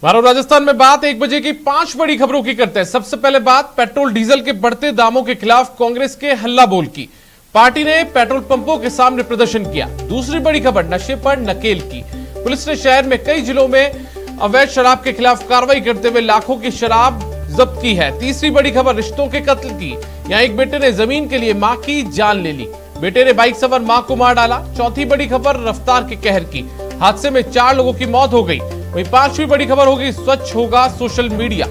मारो राजस्थान में बात 1 बजे की 5 बड़ी खबरों की करते हैं। सबसे पहले बात पेट्रोल डीजल के बढ़ते दामों के खिलाफ कांग्रेस के हल्ला बोल की। पार्टी ने पेट्रोल पंपों के सामने प्रदर्शन किया। दूसरी बड़ी खबर नशे पर नकेल की। पुलिस ने शहर में कई जिलों में अवैध शराब के खिलाफ कार्रवाई करते हुए लाखों की शराब जब्त की है। तीसरी बड़ी खबर रिश्तों के कत्ल की। यहाँ एक बेटे ने जमीन के लिए मां की जान ले ली। बेटे ने बाइक सवार मां को मार डाला। चौथी बड़ी खबर रफ्तार के कहर की। हादसे में 4 लोगों की मौत हो गई। वहीं 5वीं बड़ी खबर होगी स्वच्छ होगा सोशल मीडिया।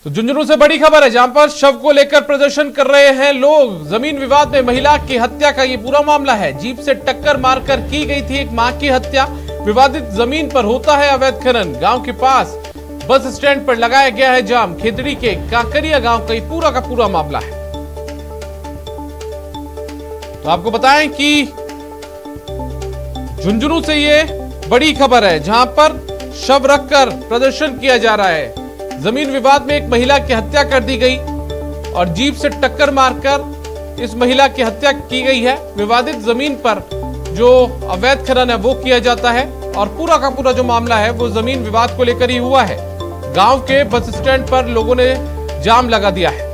तो झुंझुनू से बड़ी खबर है, जहां पर शव को लेकर प्रदर्शन कर रहे हैं लोग। जमीन विवाद में महिला की हत्या का ये पूरा मामला है। जीप से टक्कर मारकर की गई थी एक मां की हत्या। विवादित जमीन पर होता है अवैध खनन। गांव के पास बस स्टैंड पर लगाया गया है जाम। खेतड़ी के कांकरिया गांव का ये पूरा का पूरा मामला है। तो आपको बताएं कि झुंझुनू से ये बड़ी खबर है, जहां पर शव रखकर प्रदर्शन किया जा रहा है। जमीन विवाद में एक महिला की हत्या कर दी गई और जीप से टक्कर मारकर इस महिला की हत्या की गई है। विवादित जमीन पर जो अवैध खनन है वो किया जाता है और पूरा का पूरा जो मामला है वो जमीन विवाद को लेकर ही हुआ है। गांव के बस स्टैंड पर लोगों ने जाम लगा दिया है।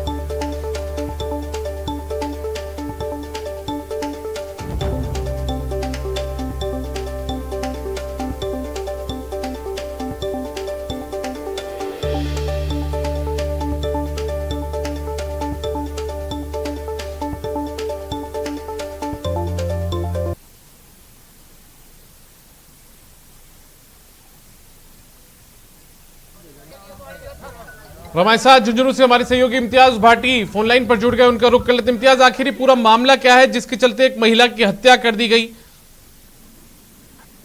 हमारे साथ झुंझुनू से हमारे सहयोगी इम्तियाज भाटी फोन लाइन पर जुड़ गए। उनका रुख कर लेते हैं। इम्तियाज, आखिर पूरा मामला क्या है जिसके चलते एक महिला की हत्या कर दी गई?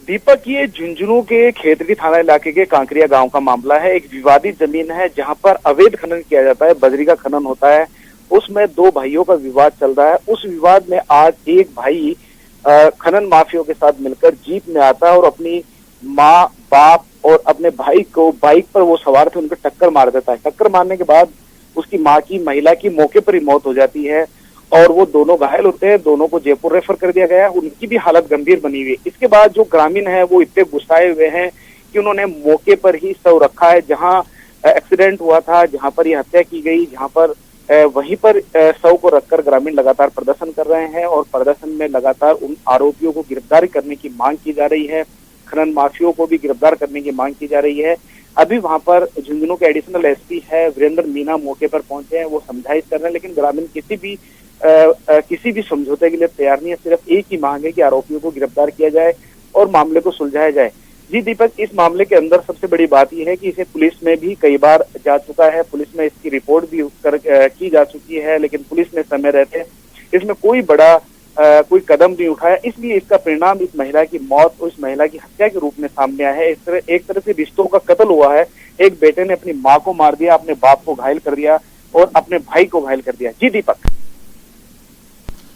दीपक, ये झुंझुनू के खेतड़ी थाना इलाके के कांकरिया गांव का मामला है। एक विवादित जमीन है जहां पर अवैध खनन किया जाता है, बजरी का खनन होता है। उसमें 2 भाइयों का विवाद चल रहा है। उस विवाद में आज एक भाई खनन माफियों के साथ मिलकर जीप में आता है और अपनी माँ, बाप और अपने भाई को बाइक पर वो सवार थे उनको टक्कर मार देता है। टक्कर मारने के बाद उसकी माँ की, महिला की मौके पर ही मौत हो जाती है और वो दोनों घायल होते हैं। दोनों को जयपुर रेफर कर दिया गया है। उनकी भी हालत गंभीर बनी हुई है। इसके बाद जो ग्रामीण है वो इतने गुस्साए हुए हैं कि उन्होंने मौके पर ही शव रखा है जहाँ एक्सीडेंट हुआ था, जहाँ पर ये हत्या की गई, जहाँ पर वहीं पर शव को रखकर ग्रामीण लगातार प्रदर्शन कर रहे हैं और प्रदर्शन में लगातार उन आरोपियों को गिरफ्तार करने की मांग की जा रही है। खनन माफियों को भी गिरफ्तार करने की मांग की जा रही है। अभी वहां पर झुंझुनू के एडिशनल एसपी है वीरेंद्र मीना मौके पर पहुंचे हैं। वो समझाइश कर रहे हैं, लेकिन ग्रामीण किसी भी समझौते के लिए तैयार नहीं है। सिर्फ एक ही मांग है कि आरोपियों को गिरफ्तार किया जाए और मामले को सुलझाया जाए। जी दीपक, इस मामले के अंदर सबसे बड़ी बात यह है कि इसे पुलिस में भी कई बार जा चुका है। पुलिस में इसकी रिपोर्ट भी की जा चुकी है, लेकिन पुलिस ने समय रहते इसमें कोई कदम नहीं उठाया। इसलिए इसका परिणाम इस महिला की मौत और इस महिला की हत्या के रूप में सामने आया है। एक तरह से रिश्तों का कत्ल हुआ है। एक बेटे ने अपनी माँ को मार दिया, अपने बाप को घायल कर दिया और अपने भाई को घायल कर दिया। जी दीपक।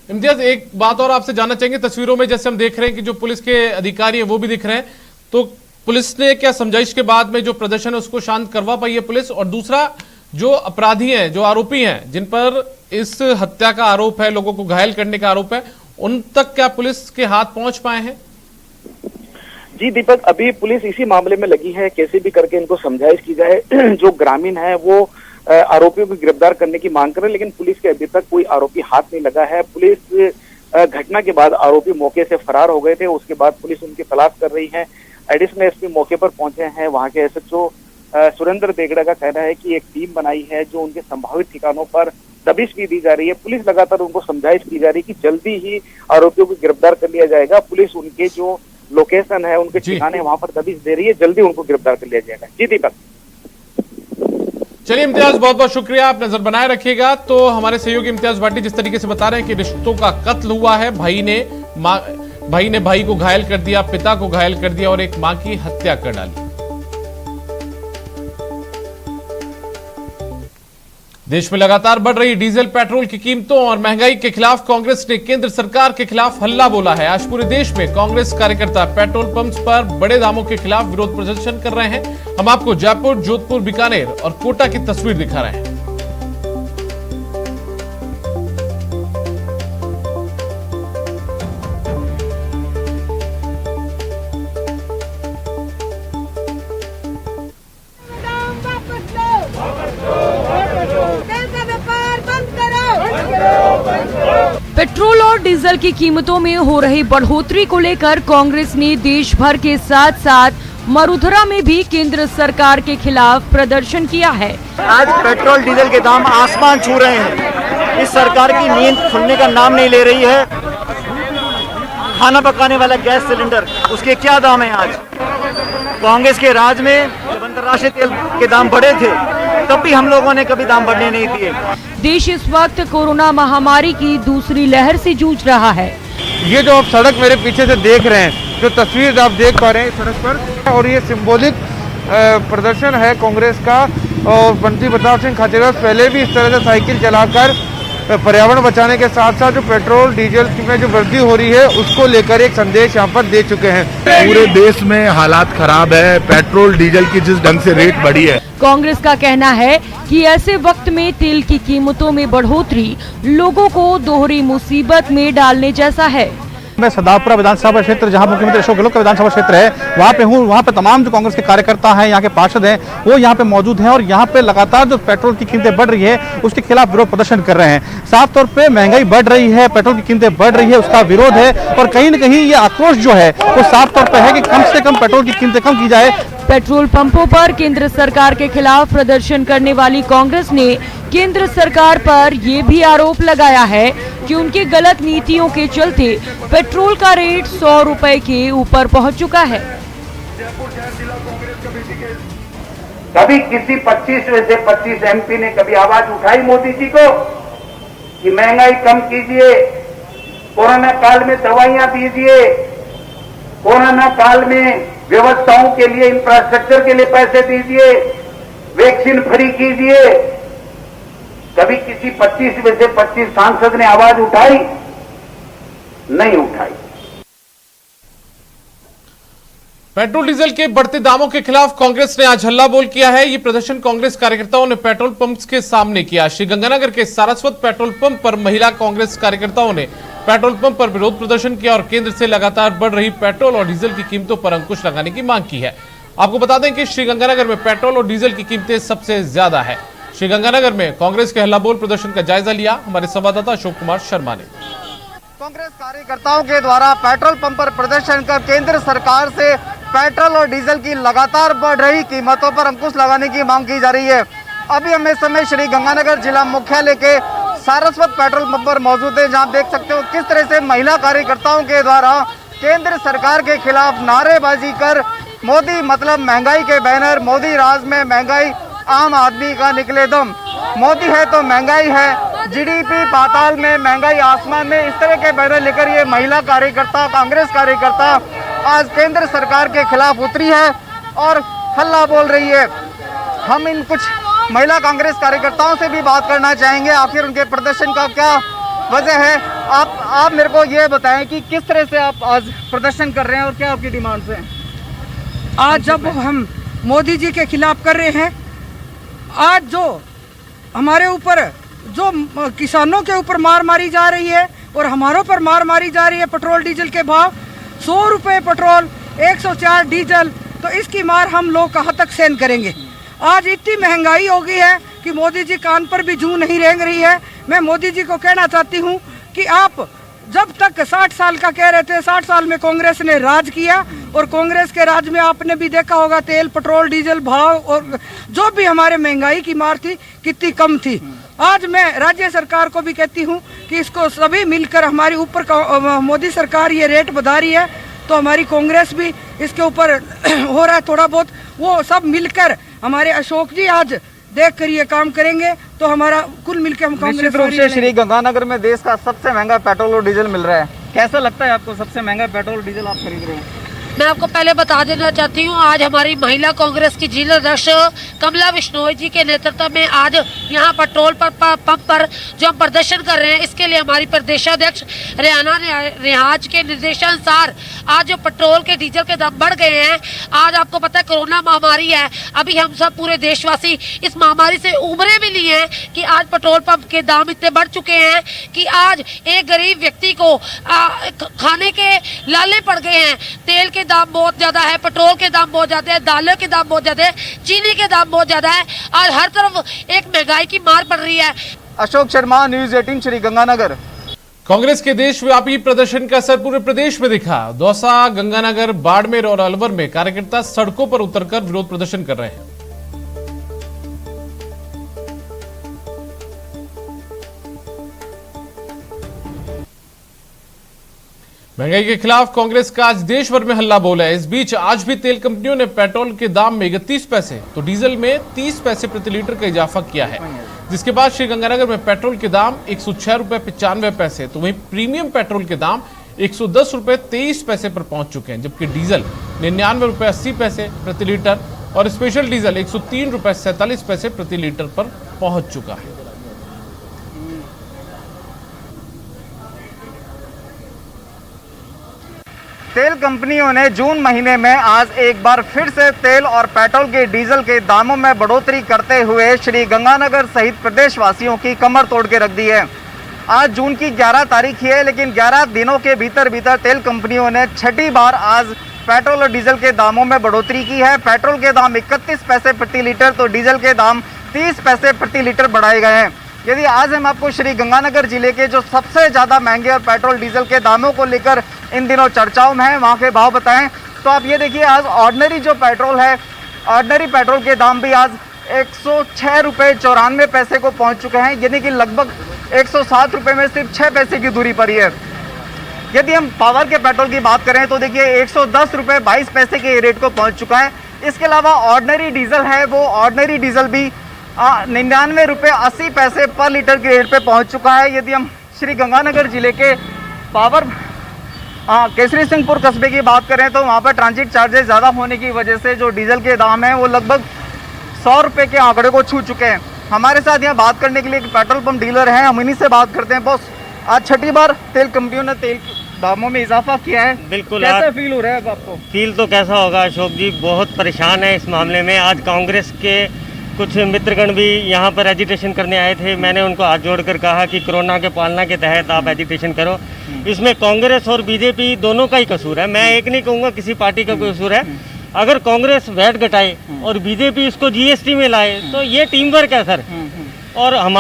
इम्तियाज, एक बात और आपसे जानना चाहेंगे। तस्वीरों में जैसे हम देख रहे हैं कि जो पुलिस के अधिकारी हैं वो भी दिख रहे हैं, तो पुलिस ने क्या समझाइश के बाद में जो प्रदर्शन है उसको शांत करवा पाई है पुलिस? और दूसरा, जो अपराधी हैं, जो आरोपी हैं, जिन पर इस हत्या का आरोप है, लोगों को घायल करने का आरोप है, उन तक क्या पुलिस के हाथ पहुंच पाए हैं? जी दीपक, अभी पुलिस इसी मामले में लगी है, कैसे भी करके इनको समझाइश की जाए। जो ग्रामीण है वो आरोपियों को गिरफ्तार करने की मांग कर रहे हैं, लेकिन पुलिस के अभी तक कोई आरोपी हाथ नहीं लगा है। पुलिस घटना के बाद आरोपी मौके से फरार हो गए थे, उसके बाद पुलिस उनकी तलाश कर रही है। एडिशनल एसपी मौके पर पहुंचे हैं। वहां के एसएचओ सुरेंद्र देगड़ा का कहना है कि एक टीम बनाई है जो उनके संभावित ठिकानों पर दबिश भी दी जा रही है। पुलिस लगातार उनको समझाइश की जा रही है कि जल्दी ही आरोपियों को गिरफ्तार कर लिया जाएगा। पुलिस उनके जो लोकेशन है, उनके ठिकाने वहां पर दबिश दे रही है, जल्दी उनको गिरफ्तार कर लिया जाएगा। जी दीपक। चलिए इम्तियाज, बहुत बहुत शुक्रिया, आप नजर बनाए रखिएगा। तो हमारे सहयोगी इम्तियाज भाटी जिस तरीके से बता रहे हैं कि रिश्तों का कत्ल हुआ है, भाई ने भाई को घायल कर दिया, पिता को घायल कर दिया और एक मां की हत्या कर डाली। देश में लगातार बढ़ रही डीजल पेट्रोल की कीमतों और महंगाई के खिलाफ कांग्रेस ने केंद्र सरकार के खिलाफ हल्ला बोला है। आज पूरे देश में कांग्रेस कार्यकर्ता पेट्रोल पंप्स पर बड़े दामों के खिलाफ विरोध प्रदर्शन कर रहे हैं। हम आपको जयपुर, जोधपुर, बीकानेर और कोटा की तस्वीर दिखा रहे हैं। पेट्रोल और डीजल की कीमतों में हो रही बढ़ोतरी को लेकर कांग्रेस ने देश भर के साथ साथ मरुधरा में भी केंद्र सरकार के खिलाफ प्रदर्शन किया है। आज पेट्रोल डीजल के दाम आसमान छू रहे हैं। इस सरकार की नींद खुलने का नाम नहीं ले रही है। खाना पकाने वाला गैस सिलेंडर, उसके क्या दाम है आज? कांग्रेस के राज में जब अंतर्राष्ट्रीय तेल के दाम बढ़े थे तब भी हम लोगों ने कभी दाम बढ़ने नहीं दिए। देश इस वक्त कोरोना महामारी की दूसरी लहर से जूझ रहा है। ये जो आप सड़क मेरे पीछे से देख रहे हैं, जो तस्वीर आप देख पा रहे हैं सड़क पर, और ये सिंबॉलिक प्रदर्शन है कांग्रेस का। और मंत्री प्रताप सिंह खाचरियावास पहले भी इस तरह से साइकिल चलाकर पर्यावरण बचाने के साथ साथ जो पेट्रोल डीजल में जो वृद्धि हो रही है उसको लेकर एक संदेश यहाँ पर दे चुके हैं। पूरे देश में हालात खराब है। पेट्रोल डीजल की जिस ढंग से रेट बढ़ी है, कांग्रेस का कहना है कि ऐसे वक्त में तेल की कीमतों में बढ़ोतरी लोगों को दोहरी मुसीबत में डालने जैसा है। मैं सदापुरा विधानसभा क्षेत्र, जहां मुख्यमंत्री अशोक गहलोत का विधानसभा क्षेत्र है, वहां पे हूं। वहां पे तमाम जो कांग्रेस के कार्यकर्ता हैं, यहाँ के पार्षद हैं, वो यहाँ पे मौजूद हैं और यहाँ पे लगातार जो पेट्रोल की कीमतें बढ़ रही है उसके खिलाफ विरोध प्रदर्शन कर रहे हैं। साफ तौर पे महंगाई बढ़ रही है, पेट्रोल की कीमतें बढ़ रही है, उसका विरोध है। और कहीं न कहीं ये आक्रोश जो है वो साफ तौर पर है कि कम से कम पेट्रोल की कीमतें कम की जाए। पेट्रोल पंपों पर केंद्र सरकार के खिलाफ प्रदर्शन करने वाली कांग्रेस ने केंद्र सरकार पर ये भी आरोप लगाया है कि उनकी गलत नीतियों के चलते पेट्रोल का रेट 100 रुपए के ऊपर पहुंच चुका है। कभी किसी 25 में से 25 एमपी ने कभी आवाज उठाई मोदी जी को कि महंगाई कम कीजिए, कोरोना काल में दवाइयां दीजिए, कोरोना काल में व्यवस्थाओं के लिए, इंफ्रास्ट्रक्चर के लिए पैसे दीजिए, वैक्सीन फ्री कीजिए? कभी किसी 25 में से 25 सांसद ने आवाज उठाई? नहीं उठाई। पेट्रोल डीजल के बढ़ते दामों के खिलाफ कांग्रेस ने आज हल्ला बोल किया है। ये प्रदर्शन कांग्रेस कार्यकर्ताओं ने पेट्रोल पंप्स के सामने किया। श्रीगंगानगर के सारस्वत पेट्रोल पंप पर महिला कांग्रेस कार्यकर्ताओं ने पेट्रोल पंप पर विरोध प्रदर्शन किया और केंद्र से लगातार बढ़ रही पेट्रोल और डीजल की कीमतों पर अंकुश लगाने की मांग की है। आपको बता दें कि श्रीगंगानगर में पेट्रोल और डीजल की कीमतें सबसे ज्यादा है। श्रीगंगानगर में कांग्रेस के हल्ला बोल प्रदर्शन का जायजा लिया हमारे संवाददाता अशोक कुमार शर्मा ने। कांग्रेस कार्यकर्ताओं के द्वारा पेट्रोल पंप पर प्रदर्शन कर केंद्र सरकार से पेट्रोल और डीजल की लगातार बढ़ रही कीमतों पर अंकुश लगाने की मांग की जा रही है। अभी हम इस समय श्री गंगानगर जिला मुख्यालय के सारस्वत पेट्रोल पंप पर मौजूद है, जहां देख सकते हो किस तरह से महिला कार्यकर्ताओं के द्वारा केंद्र सरकार के खिलाफ नारेबाजी कर मोदी मतलब महंगाई के बैनर, मोदी राज में महंगाई, आम आदमी का निकले दम, मोदी है तो महंगाई है, जीडीपी पाताल में, महंगाई आसमान में, इस तरह के बैनर लेकर ये महिला कार्यकर्ता, कांग्रेस कार्यकर्ता आज केंद्र सरकार के खिलाफ उतरी है और हल्ला बोल रही है। हम इन कुछ महिला कांग्रेस कार्यकर्ताओं से भी बात करना चाहेंगे, आखिर उनके प्रदर्शन का क्या वजह है। आप मेरे को ये बताएं कि किस तरह से आप आज प्रदर्शन कर रहे हैं और क्या आपकी डिमांड्स हैं? आज जब हम मोदी जी के खिलाफ कर रहे हैं, आज जो हमारे ऊपर जो किसानों के ऊपर मार मारी जा रही है और हमारों पर मार मारी जा रही है, पेट्रोल डीजल के भाव 100 रुपये पेट्रोल, 104 डीजल, तो इसकी मार हम लोग कहाँ तक सहन करेंगे। आज इतनी महंगाई हो गई है कि मोदी जी कान पर भी जूं नहीं रेंग रही है। मैं मोदी जी को कहना चाहती हूँ कि आप जब तक 60 साल का कह रहे थे, 60 साल में कांग्रेस ने राज किया और कांग्रेस के राज में आपने भी देखा होगा तेल, पेट्रोल, डीजल भाव और जो भी हमारे महंगाई की मार थी कितनी कम थी। आज मैं राज्य सरकार को भी कहती हूँ कि इसको सभी मिलकर हमारी ऊपर मोदी सरकार ये रेट बढ़ा रही है तो हमारी कांग्रेस भी इसके ऊपर हो रहा है थोड़ा बहुत, वो सब मिलकर हमारे अशोक जी आज देख कर ये काम करेंगे तो हमारा कुल मिलकर हम कांग्रेस। निश्चित रूप से श्री गंगानगर में देश का सबसे महंगा पेट्रोल और डीजल मिल रहा है, कैसा लगता है आपको? सबसे महंगा पेट्रोल डीजल आप खरीद रहे हैं। मैं आपको पहले बता देना चाहती हूँ, आज हमारी महिला कांग्रेस की जिला अध्यक्ष कमला बिश्नोई जी के नेतृत्व में आज यहाँ पेट्रोल पंप पर जो हम प्रदर्शन कर रहे हैं, इसके लिए हमारी प्रदेशाध्यक्ष रेहाना रियाज के निर्देशानुसार आज जो पेट्रोल के डीजल के दाम बढ़ गए हैं। आज आपको पता है कोरोना महामारी है, अभी हम सब पूरे देशवासी इस महामारी से उभरे भी लिए हैं कि आज पेट्रोल पंप के दाम इतने बढ़ चुके हैं कि आज एक गरीब व्यक्ति को खाने के लाले पड़ गए हैं। तेल के दाम बहुत ज्यादा है, पेट्रोल के दाम बहुत ज्यादा है, दालों के दाम बहुत ज्यादा है, चीनी के दाम बहुत ज्यादा है और हर तरफ एक महंगाई की मार पड़ रही है। अशोक शर्मा, न्यूज़ 18 श्री गंगानगर। कांग्रेस के देशव्यापी प्रदर्शन का असर पूरे प्रदेश में दिखा। दौसा, गंगानगर, बाड़मेर और अलवर में कार्यकर्ता सड़कों पर उतरकर विरोध प्रदर्शन कर रहे हैं। महंगाई के खिलाफ कांग्रेस का आज देश भर में हल्ला बोल है। इस बीच आज भी तेल कंपनियों ने पेट्रोल के दाम में 31 पैसे तो डीजल में 30 पैसे प्रति लीटर का इजाफा किया है, जिसके बाद श्रीगंगानगर में पेट्रोल के दाम 106 रुपए 95 पैसे तो वहीं प्रीमियम पेट्रोल के दाम 110 रुपए 23 पैसे पर पहुंच चुके हैं, जबकि डीजल 99 रुपए 80 पैसे प्रति लीटर और स्पेशल डीजल 103 रुपए 47 पैसे प्रति लीटर पर पहुंच चुका है। तेल कंपनियों ने जून महीने में आज एक बार फिर से तेल और पेट्रोल के डीजल के दामों में बढ़ोतरी करते हुए श्री गंगानगर सहित प्रदेशवासियों की कमर तोड़ के रख दी है। आज जून की 11 तारीख है, लेकिन 11 दिनों के भीतर तेल कंपनियों ने छठी बार आज पेट्रोल और डीजल के दामों में बढ़ोतरी की है। पेट्रोल के दाम 31 पैसे प्रति लीटर तो डीजल के दाम 30 पैसे प्रति लीटर बढ़ाए गए हैं। यदि आज हम आपको श्री गंगानगर जिले के जो सबसे ज़्यादा महंगे और पेट्रोल डीजल के दामों को लेकर इन दिनों चर्चाओं में है, वहाँ के भाव बताएं तो आप ये देखिए, आज ऑर्डिनरी जो पेट्रोल है, ऑर्डिनरी पेट्रोल के दाम भी आज 106 रुपये 94 पैसे को पहुँच चुके हैं, यानी कि लगभग 107 रुपये में सिर्फ 6 पैसे की दूरी पर ही है। यदि हम पावर के पेट्रोल की बात करें तो देखिए 110 रुपये 22 पैसे के रेट को पहुँच चुका है। इसके अलावा ऑर्डिनरी डीजल है, वो ऑर्डिनरी डीजल भी 99 रुपये 80 पैसे पर लीटर के रेट पे पहुंच चुका है। यदि हम श्री गंगानगर जिले के पावर केसरी सिंहपुर कस्बे की बात करें तो वहां पर ट्रांजिट चार्जेस ज़्यादा होने की वजह से जो डीजल के दाम हैं वो लगभग 100 रुपये के आंकड़े को छू चुके हैं। हमारे साथ यहाँ बात करने के लिए एक पेट्रोल पंप डीलर हैं, हम इन्हीं से बात करते हैं। बॉस, आज छठी बार तेल कंपनियों ने तेल दामों में इजाफा किया है, बिल्कुल। कैसा फील हो रहा है आपको? फील तो कैसा होगा अशोक जी, बहुत परेशान है इस मामले में। आज कांग्रेस के कुछ मित्रगण भी यहाँ पर एजिटेशन करने आए थे। मैंने उनको हाथ जोड़कर कहा कि कोरोना के पालना के तहत आप एजिटेशन करो। इसमें कांग्रेस और बीजेपी दोनों का ही कसूर है। मैं एक नहीं कहूँगा किसी पार्टी का कसूर है। अगर कांग्रेस वैट घटाए और बीजेपी इसको जीएसटी में लाए तो ये टीम वर्क है सर। और हम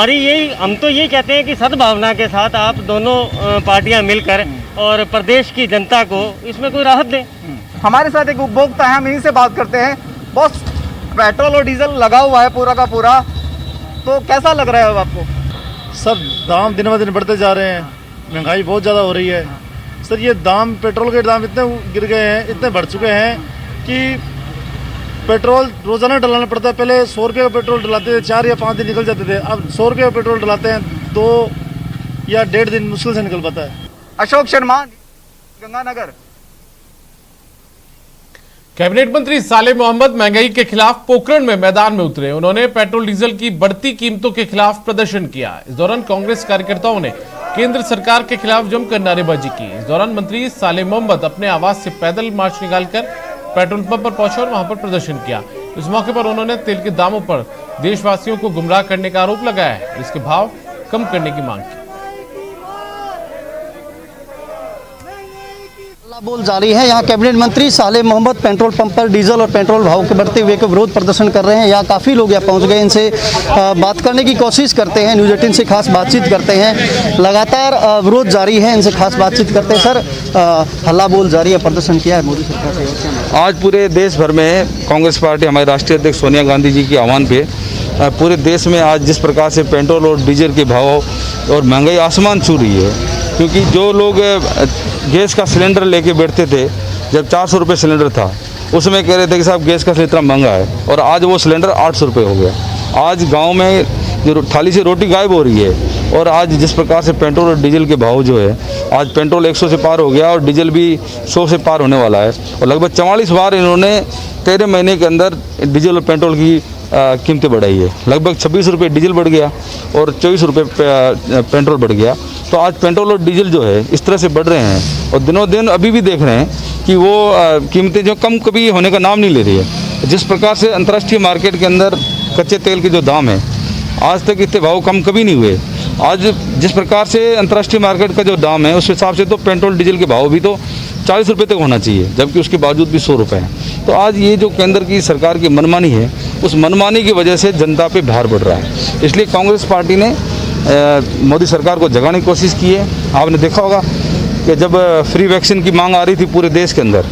तो यही कहते हैं कि सद्भावना के साथ आप दोनों पार्टियां मिलकर और प्रदेश की जनता को इसमें कोई राहत दें। हमारे साथ एक उपभोक्ता है, हम इन्हीं से बात करते हैं। बॉस, पेट्रोल और डीजल लगा हुआ है पूरा का पूरा, तो कैसा लग रहा है आपको? सर, दाम दिन ब दिन बढ़ते जा रहे हैं, महंगाई बहुत ज़्यादा हो रही है। सर, ये दाम, पेट्रोल के दाम इतने गिर गए हैं, इतने बढ़ चुके हैं कि पेट्रोल रोज़ाना डलाना पड़ता है। पहले 100 रुपये का पेट्रोल डलाते थे, 4 या 5 दिन निकल जाते थे। अब 100 रुपये का पेट्रोल डलाते हैं 2 या 1.5 दिन मुश्किल से निकल पाता है। अशोक शर्मा, गंगानगर। कैबिनेट मंत्री सालेह मोहम्मद महंगाई के खिलाफ पोखरण में मैदान में उतरे। उन्होंने पेट्रोल डीजल की बढ़ती कीमतों के खिलाफ प्रदर्शन किया। इस दौरान कांग्रेस कार्यकर्ताओं ने केंद्र सरकार के खिलाफ जमकर नारेबाजी की। इस दौरान मंत्री सालेह मोहम्मद अपने आवास से पैदल मार्च निकालकर पेट्रोल पंप पर पहुंचे और वहां पर प्रदर्शन किया। इस मौके पर उन्होंने तेल के दामों पर देशवासियों को गुमराह करने का आरोप लगाया है, इसके भाव कम करने की मांग की। बोल जारी है। यहाँ कैबिनेट मंत्री सालेह मोहम्मद पेट्रोल पंप पर डीजल और पेट्रोल भाव के बढ़ते हुए का विरोध प्रदर्शन कर रहे हैं। यहाँ काफ़ी लोग यहाँ पहुँच गए, इनसे बात करने की कोशिश करते हैं। न्यूज़ 18 से खास बातचीत करते हैं। लगातार विरोध जारी है, इनसे खास बातचीत करते हैं। सर, हल्ला बोल जारी है, प्रदर्शन किया है मोदी सरकार से। आज पूरे देश भर में कांग्रेस पार्टी, हमारे राष्ट्रीय अध्यक्ष सोनिया गांधी जी के आह्वान पे पूरे देश में आज जिस प्रकार से पेट्रोल और डीजल के भाव और महंगाई आसमान छू रही है, क्योंकि जो लोग गैस का सिलेंडर लेके बैठते थे, जब 400 रुपये सिलेंडर था, उसमें कह रहे थे कि साहब गैस का सिलेंडर इतना महंगा है, और आज वो सिलेंडर 800 रुपये हो गया। आज गांव में जो थाली से रोटी गायब हो रही है। और आज जिस प्रकार से पेट्रोल और डीजल के भाव जो है, आज पेट्रोल 100 से पार हो गया और डीजल भी 100 से पार होने वाला है। और लगभग 44 बार इन्होंने 13 महीने के अंदर डीजल और पेट्रोल की कीमतें बढ़ाई है। लगभग 26 रुपये डीजल बढ़ गया और 24 रुपये पेट्रोल बढ़ गया। तो आज पेट्रोल और डीजल जो है इस तरह से बढ़ रहे हैं और दिनों दिन अभी भी देख रहे हैं कि वो कीमतें जो कम कभी होने का नाम नहीं ले रही है। जिस प्रकार से अंतर्राष्ट्रीय मार्केट के अंदर कच्चे तेल के जो दाम है, आज तक इतने भाव कम कभी नहीं हुए। आज जिस प्रकार से अंतर्राष्ट्रीय मार्केट का जो दाम है, उस हिसाब से तो पेट्रोल डीजल के भाव भी तो 40 रुपये तक होना चाहिए, जबकि उसके बावजूद भी 100 रुपये हैं। तो आज ये जो केंद्र की सरकार की मनमानी है, उस मनमानी की वजह से जनता पे भार बढ़ रहा है। इसलिए कांग्रेस पार्टी ने मोदी सरकार को जगाने की कोशिश की है। आपने देखा होगा कि जब फ्री वैक्सीन की मांग आ रही थी पूरे देश के अंदर,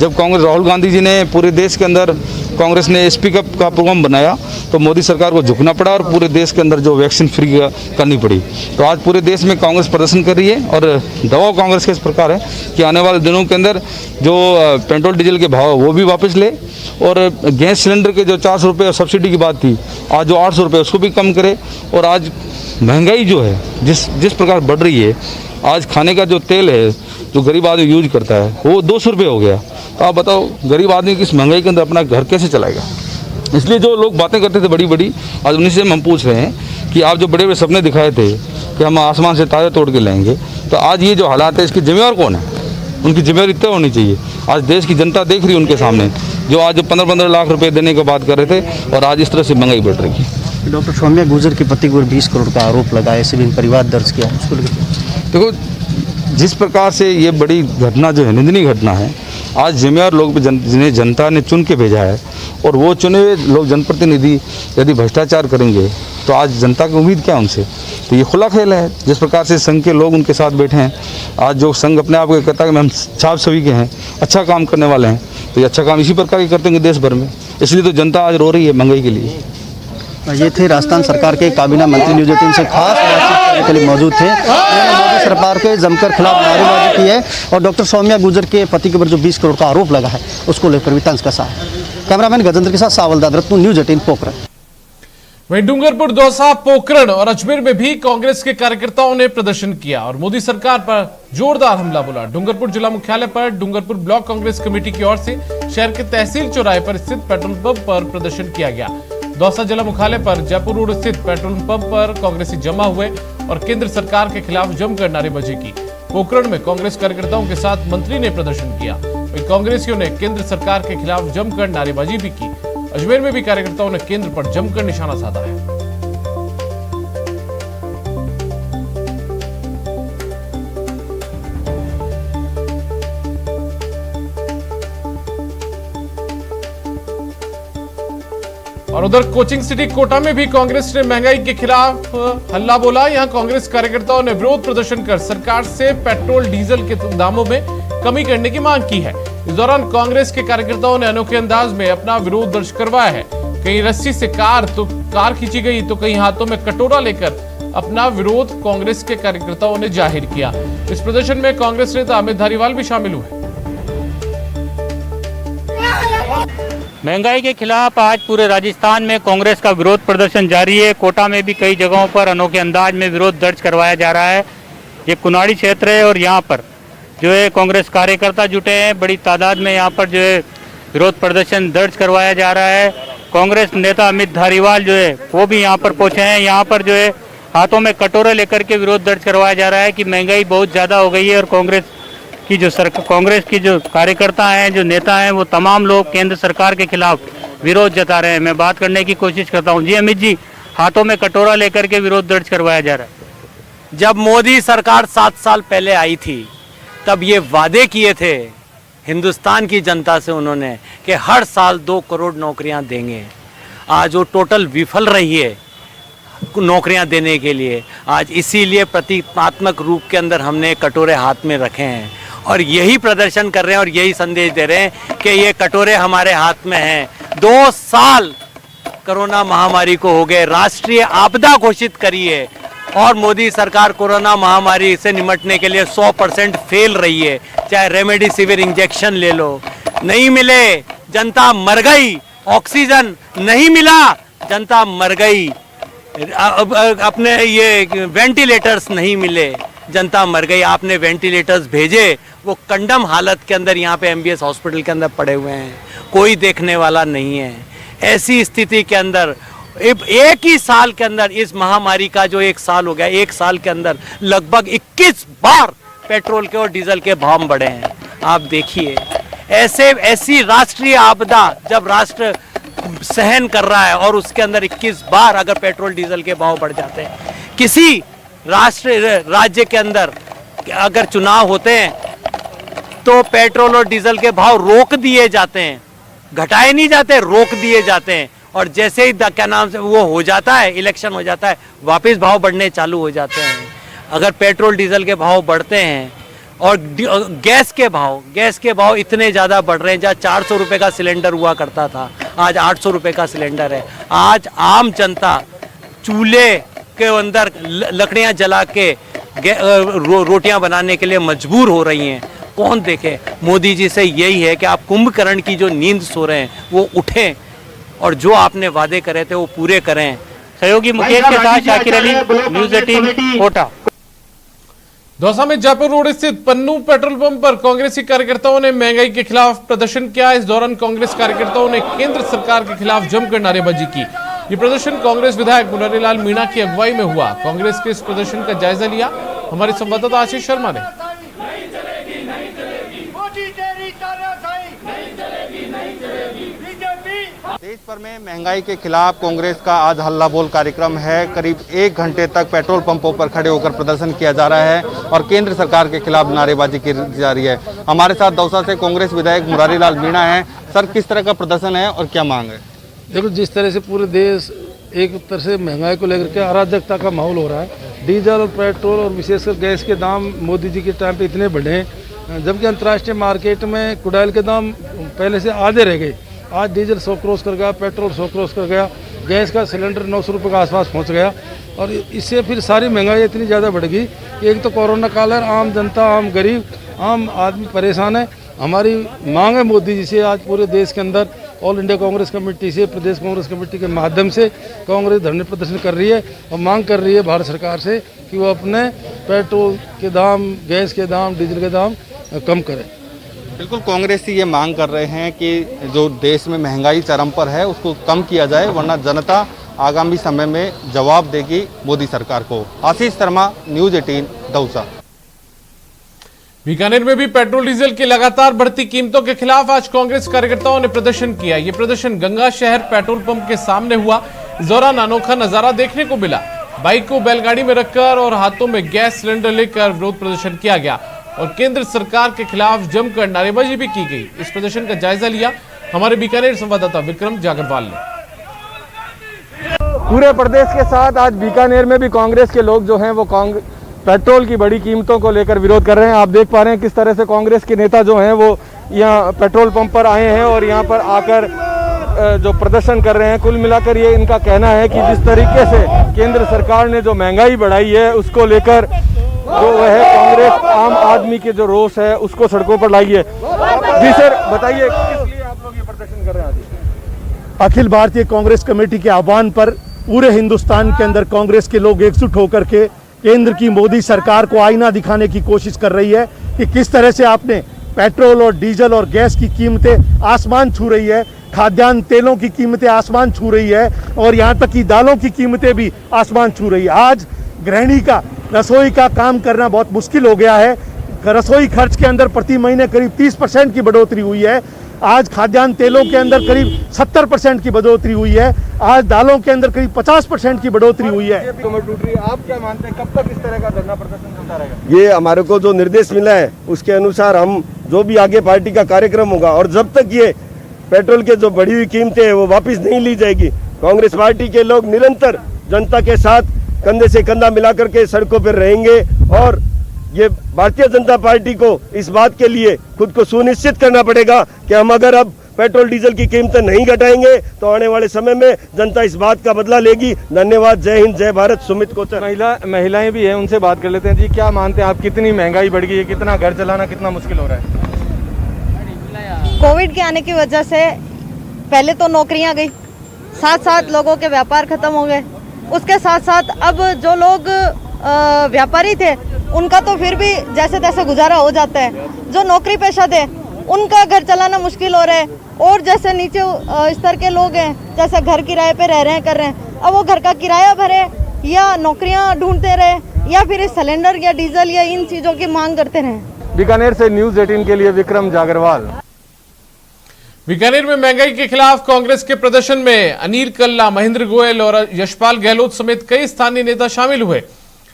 जब कांग्रेस राहुल गांधी जी ने पूरे देश के अंदर कांग्रेस ने स्पीकअप का प्रोग्राम बनाया तो मोदी सरकार को झुकना पड़ा और पूरे देश के अंदर जो वैक्सीन फ्री करनी पड़ी। तो आज पूरे देश में कांग्रेस प्रदर्शन कर रही है और दबाव कांग्रेस के इस प्रकार है कि आने वाले दिनों के अंदर जो पेट्रोल डीजल के भाव वो भी वापस ले और गैस सिलेंडर के जो 400 रुपये सब्सिडी की बात थी आज जो 800 रुपये उसको भी कम करे। और आज महंगाई जो है जिस प्रकार बढ़ रही है, आज खाने का जो तेल है जो गरीब आदमी यूज करता है वो 200 रुपये हो गया। तो आप बताओ गरीब आदमी किस महंगाई के अंदर अपना घर कैसे चलाएगा। इसलिए जो लोग बातें करते थे बड़ी बड़ी, आज उन्हीं से हम पूछ रहे हैं कि आप जो बड़े बड़े सपने दिखाए थे कि हम आसमान से तारे तोड़ के लाएंगे, तो आज ये जो हालात है इसकी जिम्मेवार कौन है? उनकी जिम्मेवारी तय होनी चाहिए। आज देश की जनता देख रही है उनके सामने, जो आज 15-15 लाख रुपए देने की बात कर रहे थे और आज इस तरह से महंगाई बढ़ रही है। डॉक्टर सौम्या गुर्जर के पति को 20 करोड़ का आरोप लगा है, सिविल परिवार दर्ज किया। देखो जिस प्रकार से ये बड़ी घटना जो है निंदनीय घटना है, आज जिम्मेवार लोग जिन्हें जनता ने चुन के भेजा है और वो चुने हुए लोग जनप्रतिनिधि यदि भ्रष्टाचार करेंगे तो आज जनता की उम्मीद क्या है उनसे? तो ये खुला खेल है। जिस प्रकार से संघ के लोग उनके साथ बैठे हैं, आज जो संघ अपने आप को कहता है कि हम छाप सभी के हैं, अच्छा काम करने वाले हैं, तो ये अच्छा काम इसी प्रकार के करते हैं देश भर में। इसलिए तो जनता आज रो रही है महंगाई के लिए। ये थे राजस्थान सरकार के काबीना मंत्री न्यूज 18 से खास बातचीत करने के लिए मौजूद थे। उन्होंने मोदी सरकार के जमकर खिलाफ नारेबाजी की है और डॉक्टर सौम्या गुर्जर के पति के ऊपर जो 20 करोड़ का आरोप लगा है उसको लेकर भी तंज कसा है। कैमरामैन गजेंद्र के साथ सावल दादरत्न, न्यूज 18 पोखरण। वहीं डूंगरपुर, दौसा, पोखरण और अजमेर में भी कांग्रेस के कार्यकर्ताओं ने प्रदर्शन किया और मोदी सरकार पर जोरदार हमला बोला। डूंगरपुर जिला मुख्यालय पर डूंगरपुर ब्लॉक कांग्रेस कमेटी की ओर से शहर के तहसील चौराहे पर स्थित पेट्रोल पंप पर प्रदर्शन किया गया। दौसा जिला मुख्यालय पर जयपुर रोड स्थित पेट्रोल पंप पर कांग्रेसी जमा हुए और केंद्र सरकार के खिलाफ जमकर नारेबाजी की। पोखरण में कांग्रेस कार्यकर्ताओं के साथ मंत्री ने प्रदर्शन किया। वहीं कांग्रेसियों ने केंद्र सरकार के खिलाफ जमकर नारेबाजी भी की। अजमेर में भी कार्यकर्ताओं ने केंद्र पर जमकर निशाना साधा है। और उधर कोचिंग सिटी कोटा में भी कांग्रेस ने महंगाई के खिलाफ हल्ला बोला। यहां कांग्रेस कार्यकर्ताओं ने विरोध प्रदर्शन कर सरकार से पेट्रोल डीजल के दामों में कमी करने की मांग की है। इस दौरान कांग्रेस के कार्यकर्ताओं ने अनोखे अंदाज में अपना विरोध दर्ज करवाया है। कहीं रस्सी से कार खींची गई तो कहीं हाथों में कटोरा लेकर अपना विरोध कांग्रेस के कार्यकर्ताओं ने जाहिर किया। इस प्रदर्शन में कांग्रेस नेता अमित धारीवाल भी शामिल हुए। महंगाई के खिलाफ आज पूरे राजस्थान में कांग्रेस का विरोध प्रदर्शन जारी है। कोटा में भी कई जगहों पर अनोखे अंदाज में विरोध दर्ज करवाया जा रहा है। ये कुनाड़ी क्षेत्र है और यहाँ पर जो है कांग्रेस कार्यकर्ता जुटे हैं, बड़ी तादाद में यहाँ पर जो है विरोध प्रदर्शन दर्ज करवाया जा रहा है। कांग्रेस नेता अमित धारीवाल जो है वो भी यहाँ पर पहुँचे हैं। यहाँ पर जो है हाथों में कटोरे लेकर के विरोध दर्ज करवाया जा रहा है कि महंगाई बहुत ज़्यादा हो गई है और कांग्रेस की जो कार्यकर्ता हैं, जो नेता हैं, वो तमाम लोग केंद्र सरकार के खिलाफ विरोध जता रहे हैं। मैं बात करने की कोशिश करता हूं। जी अमित जी, हाथों में कटोरा लेकर के विरोध दर्ज करवाया जा रहा है। जब मोदी सरकार 7 साल पहले आई थी तब ये वादे किए थे हिंदुस्तान की जनता से उन्होंने कि हर साल 2 करोड़ नौकरियां देंगे। आज वो टोटल विफल रही है नौकरियां देने के लिए। आज इसीलिए प्रतीकात्मक रूप के अंदर हमने कटोरे हाथ में रखे हैं और यही प्रदर्शन कर रहे हैं और यही संदेश दे रहे हैं कि ये कटोरे हमारे हाथ में हैं। 2 साल कोरोना महामारी को हो गए, राष्ट्रीय आपदा घोषित करी है और मोदी सरकार कोरोना महामारी से निपटने के लिए 100% फेल रही है। चाहे रेमडेसिविर इंजेक्शन ले लो, नहीं मिले, जनता मर गई। ऑक्सीजन नहीं मिला, जनता मर गई। अपने ये वेंटिलेटर्स नहीं मिले, जनता मर गई। आपने वेंटिलेटर्स भेजे, वो कंडम हालत के अंदर यहाँ पे एमबीएस हॉस्पिटल के अंदर पड़े हुए हैं, कोई देखने वाला नहीं है। ऐसी स्थिति के अंदर एक ही साल के अंदर इस महामारी का जो 1 साल हो गया, 1 साल के अंदर लगभग 21 बार पेट्रोल के और डीजल के भाव बढ़े हैं। आप देखिए, ऐसी राष्ट्रीय आपदा जब राष्ट्र सहन कर रहा है और उसके अंदर 21 बार अगर पेट्रोल डीजल के भाव बढ़ जाते हैं, किसी राज्य के अंदर अगर चुनाव होते हैं तो पेट्रोल और डीजल के भाव रोक दिए जाते हैं, घटाए नहीं जाते, रोक दिए जाते हैं। और जैसे ही क्या नाम से वो हो जाता है, इलेक्शन हो जाता है, वापस भाव बढ़ने चालू हो जाते हैं। अगर पेट्रोल डीजल के भाव बढ़ते हैं और गैस के भाव इतने ज़्यादा बढ़ रहे हैं, जहाँ 400 रुपये का सिलेंडर हुआ करता था आज 800 रुपये का सिलेंडर है। आज आम जनता चूल्हे के अंदर लकड़ियाँ जला के रोटियां बनाने के लिए मजबूर हो रही हैं। कौन देखे? मोदी जी से यही है कि आप कुंभकर्ण की जो नींद सो रहे हैं वो उठें और जो आपने वादे करे थे वो पूरे करें। सहयोगी मुकेश के साथ शाकिर अली, न्यूज़ 18 कोटा। दौसा में जयपुर रोड स्थित पन्नू पेट्रोल पंप पर कांग्रेसी कार्यकर्ताओं ने महंगाई के खिलाफ प्रदर्शन किया। इस दौरान कांग्रेस कार्यकर्ताओं ने केंद्र सरकार के खिलाफ जमकर नारेबाजी की। ये प्रदर्शन कांग्रेस विधायक मुरारीलाल मीणा की अगुवाई में हुआ। कांग्रेस के इस प्रदर्शन का जायजा लिया हमारे संवाददाता आशीष शर्मा ने। देश भर में महंगाई के खिलाफ कांग्रेस का आज हल्ला बोल कार्यक्रम है। करीब 1 घंटे तक पेट्रोल पंपों पर खड़े होकर प्रदर्शन किया जा रहा है और केंद्र सरकार के खिलाफ नारेबाजी की जा रही है। हमारे साथ दौसा से कांग्रेस विधायक मुरारीलाल मीणा हैं। सर, किस तरह का प्रदर्शन है और क्या मांग है? देखो, जिस तरह से पूरे देश एक तरह से महंगाई को लेकर के अराजकता का माहौल हो रहा है, डीजल और पेट्रोल और विशेषकर गैस के दाम मोदी जी के टाइम पे इतने बढ़े हैं, जबकि अंतर्राष्ट्रीय मार्केट में क्रूड के दाम पहले से आधे रह गए। आज डीजल 100 क्रॉस कर गया, पेट्रोल 100 क्रॉस कर गया, गैस का सिलेंडर 900 रुपये के आसपास पहुंच गया और इससे फिर सारी महंगाई इतनी ज़्यादा बढ़ गई कि एक तो कोरोना काल है, आम जनता, आम गरीब, आम आदमी परेशान है। हमारी मांग है मोदी जी से, आज पूरे देश के अंदर ऑल इंडिया कांग्रेस कमेटी से, प्रदेश कांग्रेस कमेटी के माध्यम से कांग्रेस धरने प्रदर्शन कर रही है और मांग कर रही है भारत सरकार से कि वो अपने पेट्रोल के दाम, गैस के दाम, डीजल के दाम कम करें। बिल्कुल, कांग्रेस से ये मांग कर रहे हैं कि जो देश में महंगाई चरम पर है उसको कम किया जाए, वरना जनता आगामी समय में जवाब देगी मोदी सरकार को। आशीष शर्मा, न्यूज़ 18 दौसा। बीकानेर में भी पेट्रोल डीजल की लगातार बढ़ती कीमतों के खिलाफ आज कांग्रेस कार्यकर्ताओं ने प्रदर्शन किया। ये प्रदर्शन गंगा शहर पेट्रोल पंप के सामने हुआ। इस दौरान अनोखा नजारा देखने को मिला। बाइक को बैलगाड़ी में रखकर और हाथों में गैस सिलेंडर लेकर विरोध प्रदर्शन किया गया और केंद्र सरकार के खिलाफ जमकर नारेबाजी भी की गई। इस प्रदर्शन का जायजा लिया हमारे बीकानेर संवाददाता विक्रम जागरवाल ने। पूरे प्रदेश के साथ आज बीकानेर में भी कांग्रेस के लोग जो हैं वो पेट्रोल की बड़ी कीमतों को लेकर विरोध कर रहे हैं। आप देख पा रहे हैं किस तरह से कांग्रेस के नेता जो हैं वो यहाँ पेट्रोल पंप पर आए हैं और यहाँ पर आकर जो प्रदर्शन कर रहे हैं। कुल मिलाकर ये इनका कहना है कि जिस तरीके से केंद्र सरकार ने जो महंगाई बढ़ाई है उसको लेकर जो वह कांग्रेस आम आदमी के जो रोष है उसको सड़कों पर लाई है। जी सर, बताइए किस लिए आप लोग ये प्रदर्शन कर रहे हैं? अखिल भारतीय कांग्रेस कमेटी के आह्वान पर पूरे हिंदुस्तान के अंदर कांग्रेस के लोग एकजुट होकर के केंद्र की मोदी सरकार को आईना दिखाने की कोशिश कर रही है कि किस तरह से आपने पेट्रोल और डीजल और गैस की कीमतें आसमान छू रही है, खाद्यान्न तेलों की कीमतें आसमान छू रही है और यहाँ तक कि दालों की कीमतें भी आसमान छू रही है। आज गृहिणी का, रसोई का काम करना बहुत मुश्किल हो गया है। रसोई खर्च के अंदर प्रति महीने करीब 30% की बढ़ोतरी हुई है। आज खाद्यान्न तेलों के अंदर करीब 70% की बढ़ोतरी हुई है। आज दालों के अंदर करीब 50% की बढ़ोतरी हुई है। आप क्या मानते हैं, कब तक इस तरह का धरना प्रदर्शन चलता रहेगा? ये हमारे को जो निर्देश मिला है उसके अनुसार हम जो भी आगे पार्टी का कार्यक्रम होगा और जब तक ये पेट्रोल के जो बढ़ी हुई कीमतें हैं वो वापस नहीं ली जाएगी, कांग्रेस पार्टी के लोग निरंतर जनता के साथ कंधे से कंधा मिलाकर के सड़कों पर रहेंगे और ये भारतीय जनता पार्टी को इस बात के लिए खुद को सुनिश्चित करना पड़ेगा कि हम अगर अब पेट्रोल डीजल की कीमतें नहीं घटाएंगे तो आने वाले समय में जनता इस बात का बदला लेगी। धन्यवाद। जय हिंद, जय भारत। सुमित कोचर। महिलाएं भी हैं, उनसे बात कर लेते हैं। जी, क्या मानते हैं आप, कितनी महंगाई बढ़ गई है, कितना घर चलाना कितना मुश्किल हो रहा है? कोविड के आने की वजह से पहले तो नौकरियां गई, साथ साथ लोगों के व्यापार खत्म हो गए। उसके साथ साथ अब जो लोग व्यापारी थे उनका तो फिर भी जैसे तैसे गुजारा हो जाता है। जो नौकरी पेशा थे उनका घर चलाना मुश्किल हो रहा है और जैसे नीचे स्तर के लोग हैं, जैसे घर किराए पे रह रहे हैं, कर रहे हैं, अब वो घर का किराया भरे या नौकरियां ढूंढते रहे या फिर सिलेंडर या डीजल या इन चीजों की मांग करते रहे। बीकानेर से न्यूज़ 18 के लिए विक्रम जागरवाल। बीकानेर में महंगाई के खिलाफ कांग्रेस के प्रदर्शन में अनिल कल्ला, महेंद्र गोयल और यशपाल गहलोत समेत कई स्थानीय नेता शामिल हुए।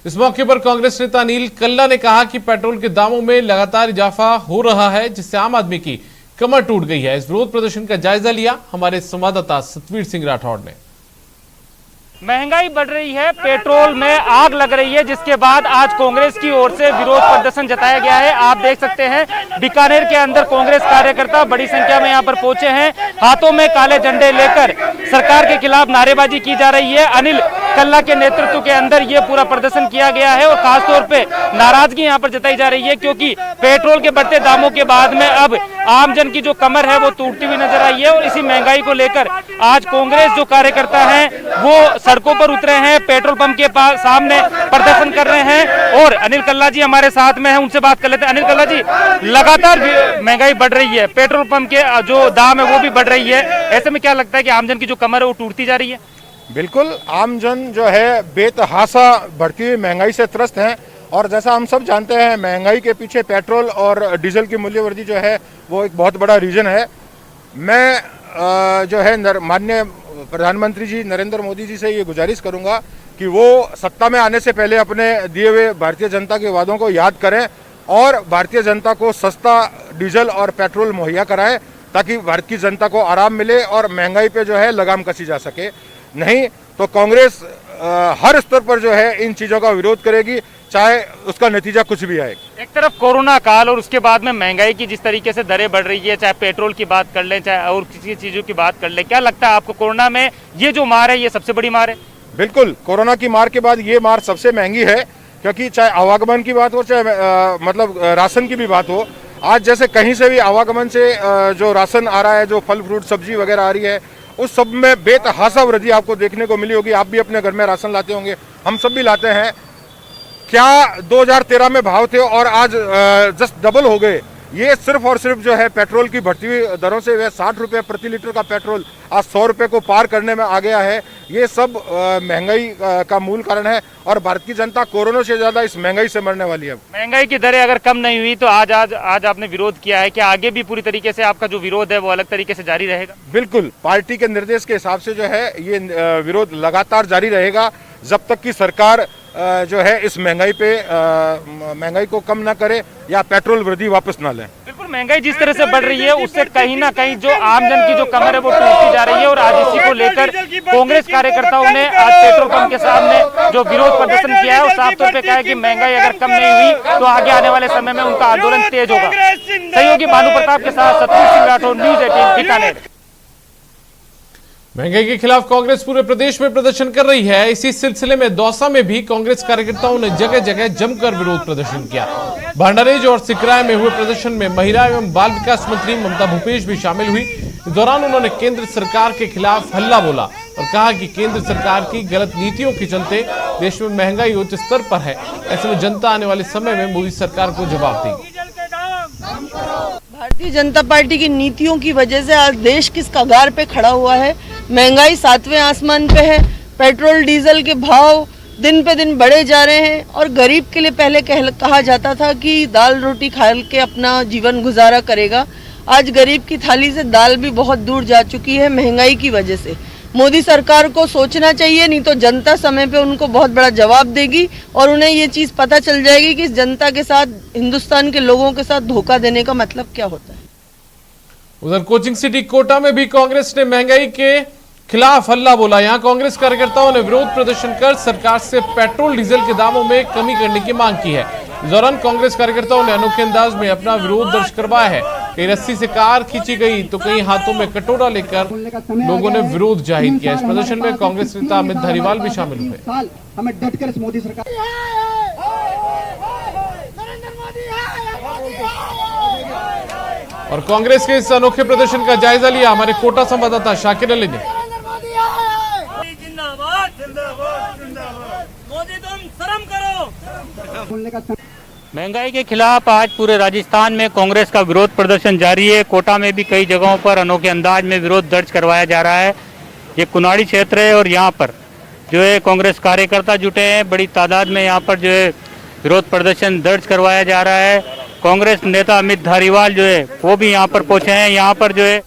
इस मौके पर कांग्रेस नेता अनिल कल्ला ने कहा कि पेट्रोल के दामों में लगातार इजाफा हो रहा है जिससे आम आदमी की कमर टूट गई है। इस विरोध प्रदर्शन का जायजा लिया हमारे संवाददाता सतवीर सिंह राठौड़ ने। महंगाई बढ़ रही है, पेट्रोल में आग लग रही है, जिसके बाद आज कांग्रेस की ओर से विरोध प्रदर्शन जताया गया है। आप देख सकते हैं बीकानेर के अंदर कांग्रेस कार्यकर्ता बड़ी संख्या में यहां पर पहुंचे हैं। हाथों में काले झंडे लेकर सरकार के खिलाफ नारेबाजी की जा रही है। अनिल कल्ला के नेतृत्व के अंदर ये पूरा प्रदर्शन किया गया है और खासतौर पे नाराजगी यहां पर जताई जा रही है, क्योंकि पेट्रोल के बढ़ते दामों के बाद में अब आमजन की जो कमर है वो टूटती हुई नजर आई है। और इसी महंगाई को लेकर आज कांग्रेस जो कार्यकर्ता हैं वो सड़कों पर उतरे हैं, पेट्रोल पंप के पास सामने प्रदर्शन कर रहे हैं। और अनिल कल्ला जी हमारे साथ में हैं, उनसे बात कर लेते हैं। अनिल कल्ला जी, लगातार महंगाई बढ़ रही है, पेट्रोल पंप के जो दाम है वो भी बढ़ रही है, ऐसे में क्या लगता है कि आमजन की जो कमर है वो टूटती जा रही है? बिल्कुल, आमजन जो है बेतहाशा बढ़ती हुई महंगाई से त्रस्त हैं। और जैसा हम सब जानते हैं, महंगाई के पीछे पेट्रोल और डीजल की मूल्य वृद्धि जो है वो एक बहुत बड़ा रीजन है। मैं जो है माननीय प्रधानमंत्री जी नरेंद्र मोदी जी से ये गुजारिश करूंगा कि वो सत्ता में आने से पहले अपने दिए हुए भारतीय जनता के वादों को याद करें और भारतीय जनता को सस्ता डीजल और पेट्रोल मुहैया कराएं, ताकि भारत की जनता को आराम मिले और महंगाई पे जो है लगाम कसी जा सके। नहीं तो कांग्रेस हर स्तर पर जो है इन चीज़ों का विरोध करेगी, चाहे उसका नतीजा कुछ भी आए। एक तरफ कोरोना काल और उसके बाद में महंगाई की जिस तरीके से दरें बढ़ रही है, चाहे पेट्रोल की बात कर लें चाहे और किसी चीज़ों की बात कर लें, क्या लगता है आपको कोरोना में ये जो मार है ये सबसे बड़ी मार है? बिल्कुल, कोरोना की मार के बाद ये मार सबसे महंगी है, क्योंकि चाहे आवागमन की बात हो चाहे मतलब राशन की भी बात हो, आज जैसे कहीं से भी आवागमन से जो राशन आ रहा है, जो फल फ्रूट सब्जी वगैरह आ रही है, उस सब में बेतहाशा वृद्धि आपको देखने को मिली होगी। आप भी अपने घर में राशन लाते होंगे, हम सब भी लाते हैं। क्या 2013 में भाव थे और आज जस्ट डबल हो गए? ये सिर्फ और सिर्फ जो है पेट्रोल की बढ़ती हुई दरों से, वह 60 रुपये प्रति लीटर का पेट्रोल आज 100 रुपये को पार करने में आ गया है। ये सब महंगाई का मूल कारण है और भारत की जनता कोरोना से ज्यादा इस महंगाई से मरने वाली है। महंगाई की दरें अगर कम नहीं हुई तो आज आपने विरोध किया है, क्या आगे भी पूरी तरीके से आपका जो विरोध है वो अलग तरीके से जारी रहेगा? बिल्कुल, पार्टी के निर्देश के हिसाब से जो है ये विरोध लगातार जारी रहेगा जब तक कि सरकार जो है इस महंगाई को कम ना करे या पेट्रोल वृद्धि वापस ना लें। बिल्कुल, महंगाई जिस तरह से बढ़ रही है उससे कहीं ना कहीं जो आमजन की जो कमर है वो टूटती जा रही है। और आज इसी को लेकर कांग्रेस कार्यकर्ताओं ने आज पेट्रोल पंप के सामने जो विरोध प्रदर्शन किया है और साफ तौर पे कहा है कि महंगाई अगर कम नहीं हुई तो आगे आने वाले समय में उनका आंदोलन तेज होगा। सहयोगी भानु प्रताप के साथ सतवीर सिंह राठौड़, न्यूज़ 18 बीकानेर। महंगाई के खिलाफ कांग्रेस पूरे प्रदेश में प्रदर्शन कर रही है। इसी सिलसिले में दौसा में भी कांग्रेस कार्यकर्ताओं ने जगह जगह जमकर विरोध प्रदर्शन किया। भांडारेज और सिकराय में हुए प्रदर्शन में महिला एवं बाल विकास मंत्री ममता भूपेश भी शामिल हुई। इस दौरान उन्होंने केंद्र सरकार के खिलाफ हल्ला बोला और कहा कि केंद्र सरकार की गलत नीतियों के चलते देश में महंगाई उच्च स्तर पर है। ऐसे में जनता आने वाले समय में मोदी सरकार को जवाब देगी। भारतीय जनता पार्टी की नीतियों की वजह से आज देश किस कगार पे खड़ा हुआ है। महंगाई 7वें आसमान पे है, पेट्रोल डीजल के भाव दिन पे दिन बढ़े जा रहे हैं और गरीब के लिए पहले कहा जाता था कि दाल रोटी खा के अपना जीवन गुजारा करेगा। आज गरीब की थाली से दाल भी बहुत दूर जा चुकी है महंगाई की वजह से। मोदी सरकार को सोचना चाहिए, नहीं तो जनता समय पे उनको बहुत बड़ा जवाब देगी और उन्हें ये चीज़ पता चल जाएगी कि इस जनता के साथ, हिंदुस्तान के लोगों के साथ धोखा देने का मतलब क्या होता है। उधर कोचिंग सिटी कोटा में भी कांग्रेस ने महंगाई के खिलाफ हल्ला बोला। यहां कांग्रेस कार्यकर्ताओं ने विरोध प्रदर्शन कर सरकार से पेट्रोल डीजल के दामों में कमी करने की मांग की है। इस दौरान कांग्रेस कार्यकर्ताओं ने अनोखे अंदाज में अपना विरोध दर्ज करवाया है। कहीं रस्सी से कार खींची गई तो कहीं हाथों में कटोरा लेकर लोगों ने विरोध जाहिर किया। इस प्रदर्शन में कांग्रेस नेता अमित धारीवाल भी शामिल हुए। हमें डटकर इस मोदी सरकार और कांग्रेस के इस अनोखे प्रदर्शन का जायजा लिया हमारे कोटा संवाददाता शाकिर अली ने। महंगाई के खिलाफ आज पूरे राजस्थान में कांग्रेस का विरोध प्रदर्शन जारी है। कोटा में भी कई जगहों पर अनोखे अंदाज में विरोध दर्ज करवाया जा रहा है। ये कुनाड़ी क्षेत्र है और यहाँ पर जो है कांग्रेस कार्यकर्ता जुटे हैं, बड़ी तादाद में यहाँ पर जो है विरोध प्रदर्शन दर्ज करवाया जा रहा है। कांग्रेस नेता अमित धारीवाल जो है वो भी यहाँ पर पहुंचे हैं। यहाँ पर जो है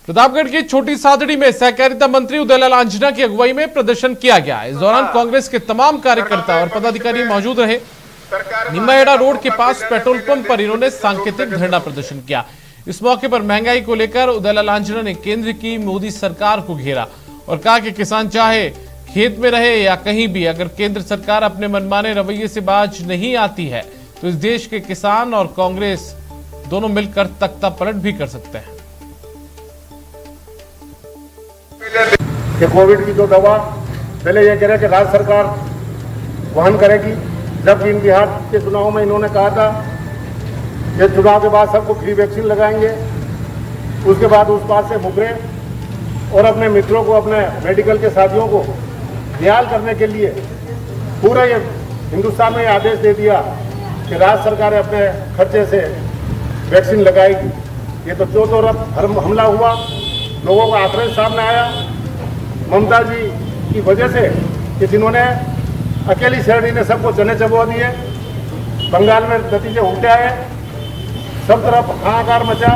प्रतापगढ़ की छोटी सादड़ी में सहकारिता मंत्री उदयलाल आंजना की अगुवाई में प्रदर्शन किया गया। इस दौरान कांग्रेस के तमाम कार्यकर्ता और पदाधिकारी मौजूद रहे। निम्बाहेड़ा रोड के पास पेट्रोल पंप पर इन्होंने सांकेतिक धरना प्रदर्शन किया। इस मौके पर महंगाई को लेकर उदयलाल आंजना ने केंद्र की मोदी सरकार को घेरा और कहा कि किसान चाहे खेत में रहे या कहीं भी, अगर केंद्र सरकार अपने मनमाने रवैये से बाज नहीं आती है तो इस देश के किसान और कांग्रेस दोनों मिलकर तख्ता पलट भी कर सकते हैं। कि कोविड की जो दवा पहले ये कह रहे कि राज्य सरकार वहन करेगी, जब इन बिहार के चुनाव में इन्होंने कहा था कि चुनाव के बाद सबको फ्री वैक्सीन लगाएंगे, उसके बाद उस बात से मुकरे और अपने मित्रों को, अपने मेडिकल के साथियों को निहाल करने के लिए पूरे ये हिंदुस्तान में आदेश दे दिया कि राज्य सरकार अपने खर्चे से वैक्सीन लगाएगी। ये तो चौथी तरफ हमला हुआ, लोगों का आक्रोश सामने आया ममता जी की वजह से कि जिन्होंने अकेली श्रेणी ने सबको चने चबो दिए। बंगाल में नतीजे उल्टे आए, सब तरफ हाहाकार मचा।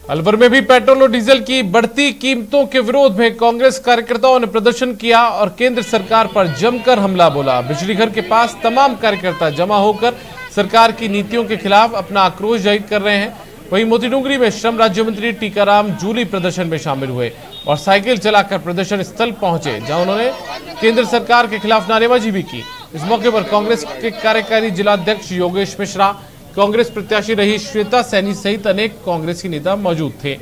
अलवर में भी पेट्रोल और डीजल की बढ़ती कीमतों के विरोध में कांग्रेस कार्यकर्ताओं ने प्रदर्शन किया और केंद्र सरकार पर जमकर हमला बोला। बिजली घर के पास तमाम कार्यकर्ता जमा होकर सरकार की नीतियों के खिलाफ अपना आक्रोश जाहिर कर रहे हैं। वहीं मोतीडूंगरी में श्रम राज्य मंत्री टीकाराम जूली प्रदर्शन में शामिल हुए और साइकिल चलाकर प्रदर्शन स्थल पहुंचे, जहां उन्होंने केंद्र सरकार के खिलाफ नारेबाजी भी की। इस मौके पर कांग्रेस के कार्यकारी जिलाध्यक्ष योगेश मिश्रा, कांग्रेस प्रत्याशी रही श्वेता सैनी सहित अनेक कांग्रेसी नेता मौजूद थे।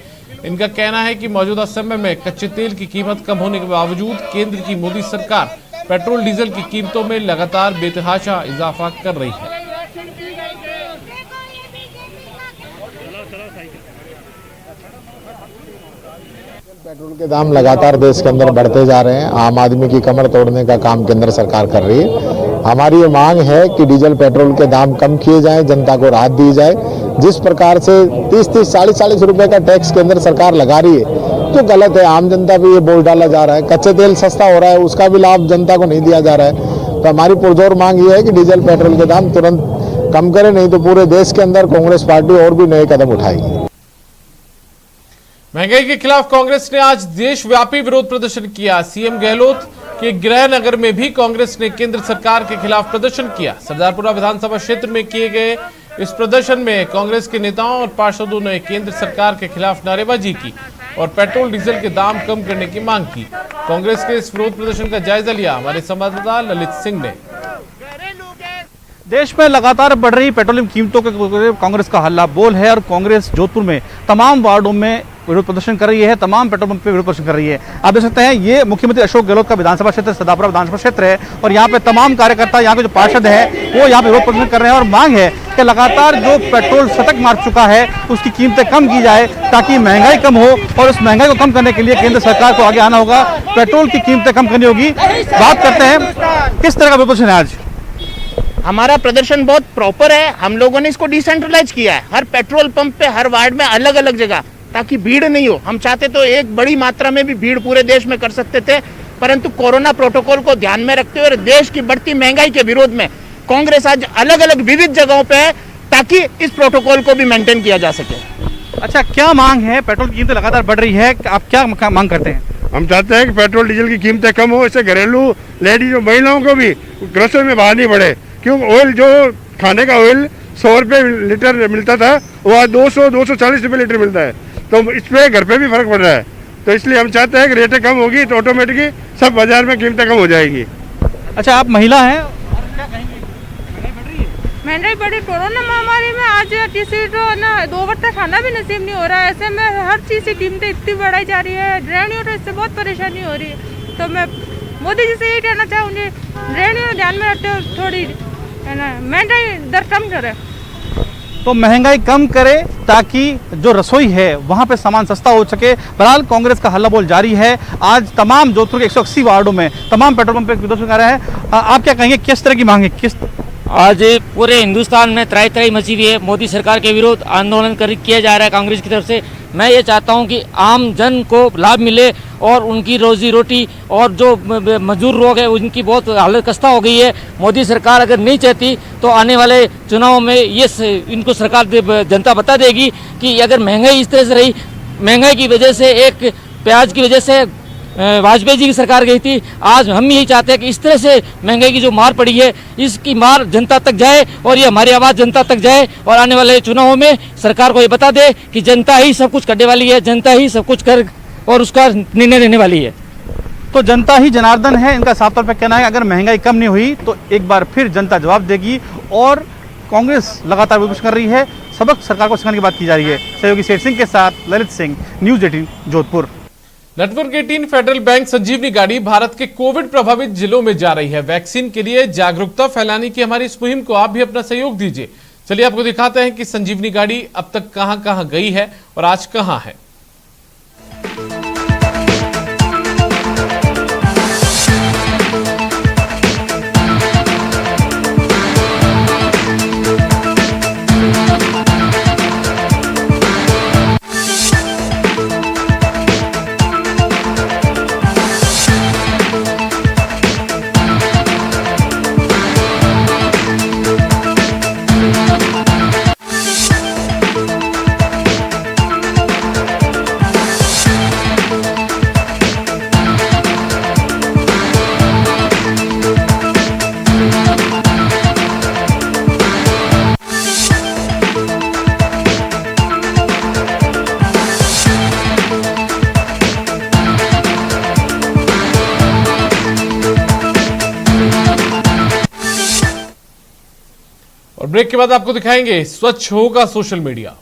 इनका कहना है कि मौजूदा समय में कच्चे तेल की कीमत कम होने के बावजूद केंद्र की मोदी सरकार पेट्रोल डीजल की कीमतों में लगातार बेतहाशा इजाफा कर रही है। पेट्रोल के दाम लगातार देश के अंदर बढ़ते जा रहे हैं। आम आदमी की कमर तोड़ने का काम केंद्र सरकार कर रही है। हमारी ये मांग है कि डीजल पेट्रोल के दाम कम किए जाएं, जनता को राहत दी जाए। जिस प्रकार से 30-30, 40-40 रुपए का टैक्स केंद्र सरकार लगा रही है तो गलत है। आम जनता पे ये बोझ डाला जा रहा है। कच्चे तेल सस्ता हो रहा है, उसका भी लाभ जनता को नहीं दिया जा रहा है। तो हमारी पुरजोर मांग ये है कि डीजल पेट्रोल के दाम तुरंत कम करें, नहीं तो पूरे देश के अंदर कांग्रेस पार्टी और भी नए कदम उठाएगी। महंगाई के खिलाफ कांग्रेस ने आज देशव्यापी विरोध प्रदर्शन किया। सीएम गहलोत के गृह नगर में भी कांग्रेस ने केंद्र सरकार के खिलाफ प्रदर्शन किया। सरदारपुरा विधानसभा क्षेत्र में किए गए इस प्रदर्शन में कांग्रेस के नेताओं और पार्षदों ने केंद्र सरकार के खिलाफ नारेबाजी की और पेट्रोल डीजल के दाम कम करने की मांग की। कांग्रेस के इस विरोध प्रदर्शन का जायजा लिया हमारे संवाददाता ललित सिंह ने। देश में लगातार बढ़ रही पेट्रोलियम कीमतों के कांग्रेस का हल्ला बोल है और कांग्रेस जोधपुर में तमाम वार्डों में विरोध प्रदर्शन कर रही है, तमाम पेट्रोल पंप पे विरोध प्रदर्शन कर रही है। आप देख सकते हैं ये मुख्यमंत्री अशोक गहलोत का विधानसभा क्षेत्र सरदारपुरा विधानसभा क्षेत्र है और यहाँ पे तमाम कार्यकर्ता, यहाँ के जो पार्षद है वो यहाँ पे विरोध प्रदर्शन कर रहे हैं और मांग है कि लगातार जो पेट्रोल शतक मार चुका है उसकी कीमतें कम की जाए ताकि महंगाई कम हो और उस महंगाई को कम करने के लिए केंद्र सरकार को आगे आना होगा, पेट्रोल की कीमतें कम करनी होगी। बात करते हैं किस तरह का विरोध प्रदर्शन है आज। हमारा प्रदर्शन बहुत प्रॉपर है। हम लोगों ने इसको डिसेंट्रलाइज किया है, हर पेट्रोल पंप पे, हर वार्ड में अलग अलग जगह, ताकि भीड़ नहीं हो। हम चाहते तो एक बड़ी मात्रा में भी भीड़ पूरे देश में कर सकते थे, परंतु कोरोना प्रोटोकॉल को ध्यान में रखते हुए देश की बढ़ती महंगाई के विरोध में कांग्रेस आज अलग अलग विविध जगहों पे है ताकि इस प्रोटोकॉल को भी मेंटेन किया जा सके। अच्छा, क्या मांग है? पेट्रोल की कीमतें लगातार बढ़ रही है, आप क्या मांग करते हैं? हम चाहते हैं कि पेट्रोल डीजल की कीमतें कम हो, इससे घरेलू लेडीज और महिलाओं को भी ग्रोसरी में बाहर नहीं पड़े। क्योंकि ऑयल, जो खाने का ऑयल 100 रुपये लीटर मिलता था वो आज 200-240 रुपये लीटर मिलता है, तो इस पर घर पे भी फर्क पड़ रहा है। तो इसलिए हम चाहते हैं कि रेटें कम होगी तो ऑटोमेटिकली सब बाजार में कीमतें कम हो जाएगी। अच्छा, आप महिला हैं, महंगाई बढ़ी कोरोना महामारी में आज किसी को ना 2 वक्त का खाना भी नसीब नहीं हो रहा है। ऐसे में हर चीज़ की कीमतें इतनी बढ़ाई जा रही है, गृहिणियों को इससे बहुत परेशानी हो रही है। तो मैं मोदी जी से यही कहना चाहूँगी, गृहिणियों ध्यान में रखते हो, थोड़ी है ना महंगाई दर कम करे। तो महंगाई कम करे ताकि जो रसोई है वहां पे सामान सस्ता हो सके। बहरहाल कांग्रेस का हल्ला बोल जारी है। आज तमाम जोधपुर के 180 वार्डों में तमाम पेट्रोल पंप पे प्रदर्शन कर रहे हैं। आप क्या कहेंगे, किस तरह की मांग है? किस आज पूरे हिंदुस्तान में त्राही त्राही मची हुई है। मोदी सरकार के विरोध आंदोलन किया जा रहा है कांग्रेस की तरफ से। मैं ये चाहता हूं कि आम जन को लाभ मिले और उनकी रोजी रोटी और जो मजदूर लोग हैं उनकी बहुत हालत खस्ता हो गई है। मोदी सरकार अगर नहीं चाहती तो आने वाले चुनाव में ये इनको सरकार जनता बता देगी कि अगर महंगाई इस तरह से रही, महंगाई की वजह से, एक प्याज की वजह से वाजपेयी जी की सरकार गई थी। आज हम यही चाहते हैं कि इस तरह से महंगाई की जो मार पड़ी है इसकी मार जनता तक जाए और ये हमारी आवाज़ जनता तक जाए और आने वाले चुनावों में सरकार को ये बता दे कि जनता ही सब कुछ करने वाली है, जनता ही सब कुछ कर और उसका निर्णय लेने वाली है। तो जनता ही जनार्दन है, इनका साफ तौर पर कहना है। अगर महंगाई कम नहीं हुई तो एक बार फिर जनता जवाब देगी और कांग्रेस लगातार विपक्ष कर रही है। सबक सरकार को सिखाने की बात की जा रही है। सहयोगी शेर सिंह के साथ Lalit Singh, news 18 Jodhpur. Network 18 federal bank Sanjeevani गाड़ी भारत के कोविड प्रभावित जिलों में जा रही है। वैक्सीन के लिए जागरूकता फैलाने की हमारी इस मुहिम को आप भी अपना सहयोग दीजिए। चलिए आपको दिखाते हैं कि संजीवनी गाड़ी अब तक कहां कहां गई है और आज कहां है। और ब्रेक के बाद आपको दिखाएंगे स्वच्छ होगा सोशल मीडिया।